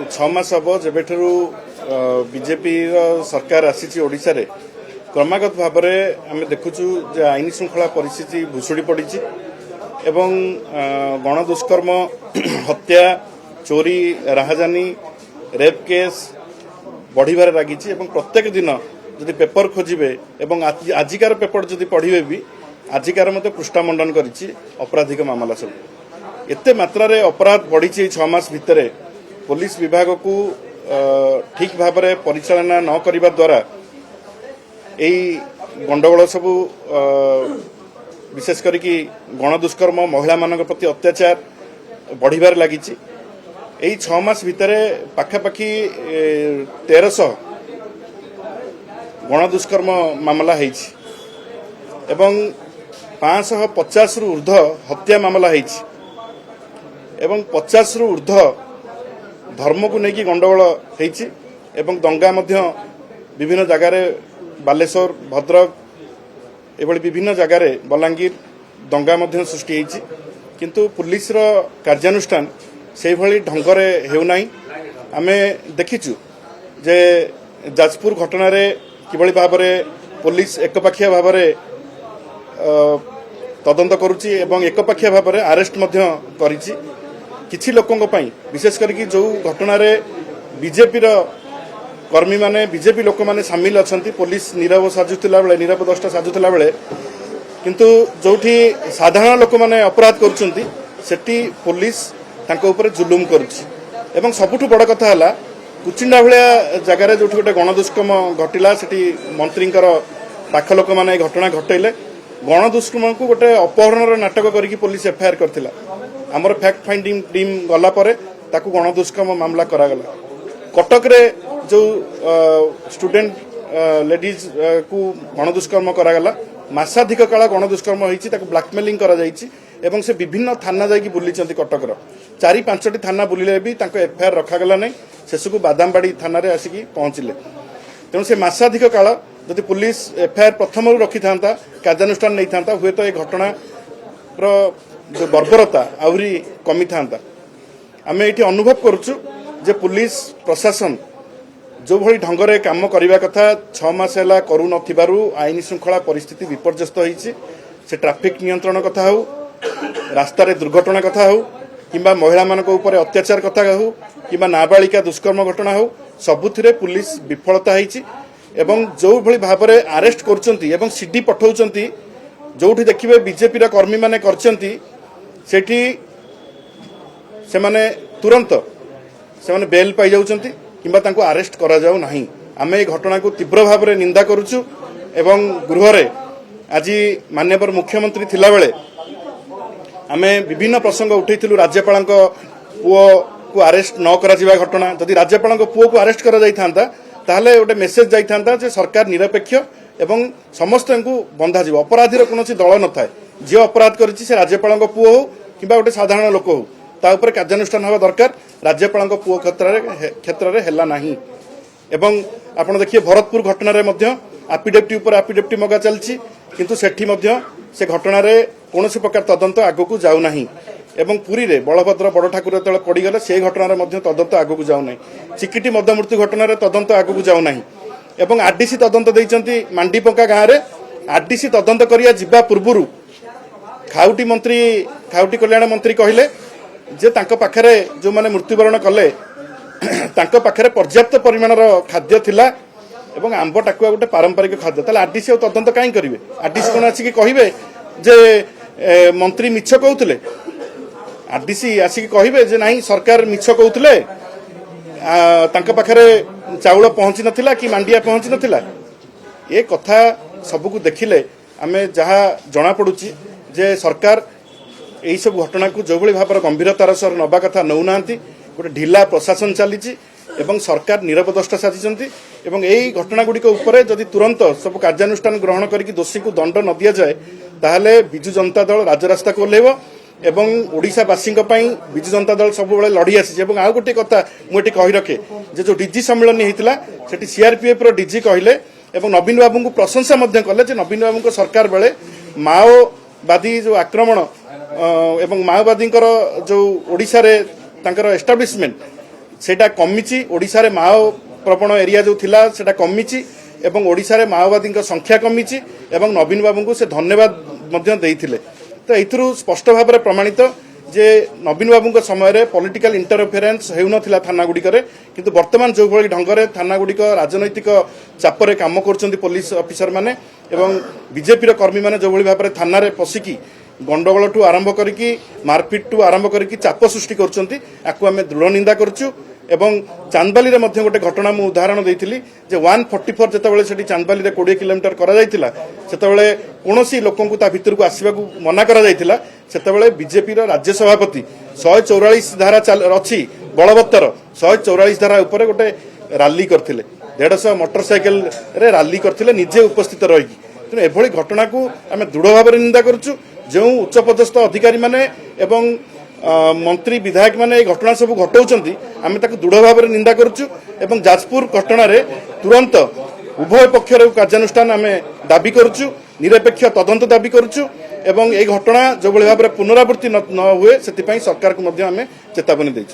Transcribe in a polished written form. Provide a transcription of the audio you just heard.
6 मास हम जब बीजेपी सरकार आसी ओडिशा रे क्रमागत भाव में आम देखुचु आईन श्रृंखला परिस्थिति भुशुड़ी पड़ी एवं गण दुष्कर्म हत्या चोरी राहजानी रेप केस बढ़िबार लगी प्रत्येक दिन जदि पेपर खोजे एवं आजिकार पेपर जदि पढ़े भी आजिकार मत पृष्ठामंडन करिछि अपराधिक मामला सब एते मात्रा रे अपराध बढ़ी 6 मास भितर पुलिस विभाग को ठीक भाव में परिचालना न करिबा द्वारा यही गंडगोल सब विशेष करिकी गण दुष्कर्म महिला मान प्रति अत्याचार बढ़िबार लगी 6 मास भितर पाखापाखि 1300 गण दुष्कर्म मामला होइछि एवं 550 रु ऊर्ध्व हत्या मामला होइछि एवं 50 रु ऊर्ध्व धर्म को लेकिन गंडगोल होइछि एवं दंगा मध्य विभिन्न जगार बालेश्वर भद्रक एभली विभिन्न जगार बलांगीर दंगा मध्य सृष्टि होइछि किंतु पुलिस रो कार्यानुष्ठान से भली ढंगरे हेउनाई आमे देखिचु जे जाजपुर घटना रे किभली भाव में पुलिस एकपाखिया भाव में तदंत करुच्ची एवं एकपाखिया भाव में आरेस्ट मध्य करिछि किछि लोकंक पई विशेष करके जो घटना रे बीजेपी रो कर्मी माने बीजेपी लोक माने सामिल अछंती पुलिस नीरव साजुथिला बेले नीरव दष्टा साजुथिला बेले किंतु जोठी साधारण लोक माने अपराध करूछंती सेठी पुलिस तांको ऊपर जुलुम करूछि एवं सबुठु बड़ कथा हला कुचिंडा भाया जगार जो गोटे गण दुष्कर्म घटिला सेठी मंत्री पाख लोक मैंने घटना घटेले गण दुष्कर्म को गोटे अपहरण नाटक करके पुलिस एफआईआर करथिला आमर फैक्ट फाइंडिंग टीम गला परे ताकू गण दुष्कर्म मामला करागला कटक रे जो स्टूडेंट लेडीज को गण दुष्कर्म करागला मासाधिक काल गण दुष्कर्म होइछि ताकू ब्लैकमेलिंग करा जाइछि एवं से विभिन्न थाना जाइकी बुलीचंती कटकर 4-5टी थाना बुलिले भी तांको एफआईआर रखागला नहीं शेष को बादामबाड़ी थाना रे आसिकी पहुंचले तेणु से मासाधिक काल जदि पुलिस एफआईआर प्रथम रखी था कार्यानुष्ठान नहीं था हुए तो ये घटना जो बर्बरता आहरी कमी था आम ये अनुभव करुचु जे पुलिस प्रशासन जो भली ढंगरे काम करने कथा 6 मास है करू नथिबारु आईन श्रृंखला परिस्थिति विपर्यस्त होइछि से ट्रैफिक नियंत्रण कथा हो रास्ता रे दुर्घटना कथा हो किंबा महिला मान ऊपर अत्याचार कथा हो किंबा नाबालिका दुष्कर्म घटना हो सबुथिरे पुलिस विफलता होइछि एवं जो भली भाव में आरेस्ट करचंती एवं सीडी पठाउचंती जोठी देखिबे बीजेपी रा कर्मी माने करचंती सेठी से माने तुरंत से माने बेल पाई जाउचंती किंबा तांको अरेस्ट करा जाउ नाही आमे ए घटना को तीव्र भाव में निंदा करूछु एवं गृह रे आज माननीय मुख्यमंत्री थिला बेले आमे विभिन्न प्रसंग उठैथिलु राज्यपाल पुओ को अरेस्ट न करा जिबा घटना जदि राज्यपाल पुओ को अरेस्ट करा जाई थांता ताहले गोटे मेसेज जाई थांता जे सरकार निरपेक्ष एवं समस्त को बंधा जीव अपराधीर कोनोसी दल न थाए जे अपराध करिछि से राज्यपाल पुओ हो किंबा गोटे साधारण लोक हो ता ऊपर कार्यानुष्ठान होगा दरकार राज्यपाल पुओ क्षेत्र रे हेला नाही एवं आपण देखिए भरतपुर घटना रे मध्य आफिडेविट ऊपर आफिडेविट मगा चलछि किंतु सेठी मध्य से घटना रे कोनोसी प्रकार तदंत आगो को जाउ नाही एवं पुरी रे बलभद्र बड़ ठाकुर तले पड़गले से घटना रे मध्य तदंत आगो को जाउ नाही चिकिटी मध्यमूर्ति घटना रे तदंत आगो को जाउ नाही एवं आरडीसी तदंत देइचंती मांडीपंका गाँव रे आरडीसी तदंत करिया जिबा पूर्वरु खाउटी कल्याण मंत्री कहिले जे तांको पाखरे जो माने मृत्युवरण कले तांको पाखरे पर्याप्त परिमाणर खाद्य थिला एवं आंब टाकुआ गोटे पारंपरिक खाद्य ताले आरडीसी तदंत काई करिवे आरडीसी कोन आसी कि कहिबे जे मंत्री मिछ कहउतले आरडीसी आसी कि कहिबे जे नाही सरकार मिछ कहउतले तांको पाखरे चाउल पहुंची नथिला कि मांडिया पहुंची नथिला ए कथा सबको देखिले आमे जहा जना पडुची जे सरकार यही सब घटना को जो भाई भाव गंभीरतार सह नवा कथा नौना गोटे ढिला प्रशासन चली एवं सरकार निरपदष्टा साजिंट एवं यही घटना गुड़िक जदि तुरंत सब कार्यानुष्ठान ग्रहण करके दोषी को दंड न दि जाए ताहले बिजु जनता दल राजरास्ता को ओह्लैब एवं ओडिशावासी बिजु जनता दल सब लड़ी आसी आउ गोटे कथा मुझे कही रखे जो डीजी सम्मेलन होता है सीआरपीएफ डीजी कहले एवं नवीन बाबू को प्रशंसा कले नवीन बाबू सरकार बेले माओवादी जो आक्रमण एवं माओवादी जो ओडिशा रे तांकर एस्टाब्लिशमेंट সেটা কমিছি ওড়িশারে মাଓ প্রবণ এরিয়া যে ଥିଲା সেটা কমিছি এবং ওড়িশারে মাଓବାଦୀଙ୍କ সংখ্ୟା কমিছি এবং নবীন বাবুଙ୍କୁ ସେ ଧନ୍ୟବାଦ ମଧ୍ୟ ଦେଇଥିଲେ। ତ ଏଥିରୁ ସ୍ପଷ୍ଟ ଭାବରେ ପ୍ରମାଣିତ ଯେ ନବୀନ ବାବୁଙ୍କ ସମୟରେ ପଲିଟିକାଲ ଇଣ୍ଟରଫେରେନ୍ସ ହେଉନଥିଲା ଥାନାଗୁଡ଼ିକରେ, କିନ୍ତୁ ବର୍ତ୍ତମାନ ଯେଉଁଭଳି ଢଙ୍ଗରେ ଥାନାଗୁଡ଼ିକ ରାଜନୈତିକ ଚାପରେ କାମ କରୁଛନ୍ତି ପୋଲିସ ଅଫିସରମାନେ ଏବଂ ବିଜେପିର କର୍ମୀମାନେ ଯେଉଁଭଳି ଭାବରେ ଥାନାରେ ପଶିକି ଗଣ୍ଡଗୋଳଠୁ ଆରମ୍ଭ କରିକି ମାରପିଟଠୁ ଆରମ୍ଭ କରିକି ଚାପ ସୃଷ୍ଟି କରୁଛନ୍ତି, ୟାକୁ ଆମେ ଦୃଢ଼ ନିନ୍ଦା କରୁଛୁ। ଏବଂ ଚାନ୍ଦବାଲିରେ ମଧ୍ୟ ଗୋଟେ ଘଟଣା ମୁଁ ଉଦାହରଣ ଦେଇଥିଲି ଯେ 144 ଯେତେବେଳେ ସେଠି ଚାନ୍ଦବାଲିରେ 20 କିଲୋମିଟର କରାଯାଇଥିଲା, ସେତେବେଳେ କୌଣସି ଲୋକଙ୍କୁ ତା ଭିତରକୁ ଆସିବାକୁ ମନା କରାଯାଇଥିଲା। ସେତେବେଳେ ବିଜେପିର ରାଜ୍ୟ ସଭାପତି 144 ଧାରା ଅଛି ବଳବତ୍ତର 144 ଧାରା ଉପରେ ଗୋଟେ ରାଲି କରିଥିଲେ, 150 ମୋଟରସାଇକେଲରେ ରାଲି କରିଥିଲେ ନିଜେ ଉପସ୍ଥିତ ରହିକି। ତେଣୁ ଏଭଳି ଘଟଣାକୁ ଆମେ ଦୃଢ଼ ଭାବରେ ନିନ୍ଦା କରୁଛୁ। ଯେଉଁ ଉଚ୍ଚପଦସ୍ଥ ଅଧିକାରୀମାନେ ଏବଂ ମନ୍ତ୍ରୀ ବିଧାୟକ ମାନେ এই ଘଟଣା ସବୁ ଘଟାଉଛନ୍ତି, ଆମେ ତାକୁ ଦୃଢ଼ ଭାବରେ ନିନ୍ଦା କରୁଛୁ ଏବଂ ଯାଜପୁର ଘଟଣାରେ ତୁରନ୍ତ ଉଭୟ ପକ୍ଷର କାର୍ଯ୍ୟାନୁଷ୍ଠାନ ଆମେ ଦାବି କରୁଛୁ, ନିରପେକ୍ଷ ତଦନ୍ତ ଦାବି କରୁଛୁ ଏବଂ এই ଘଟଣା ଯେଭଳି ଭାବରେ ପୁନରାବୃତ୍ତି ନ ହୁଏ ସେଥିପାଇଁ ସରକାରକୁ ମଧ୍ୟ ଆମେ ଚେତାବନୀ ଦେଇଛୁ।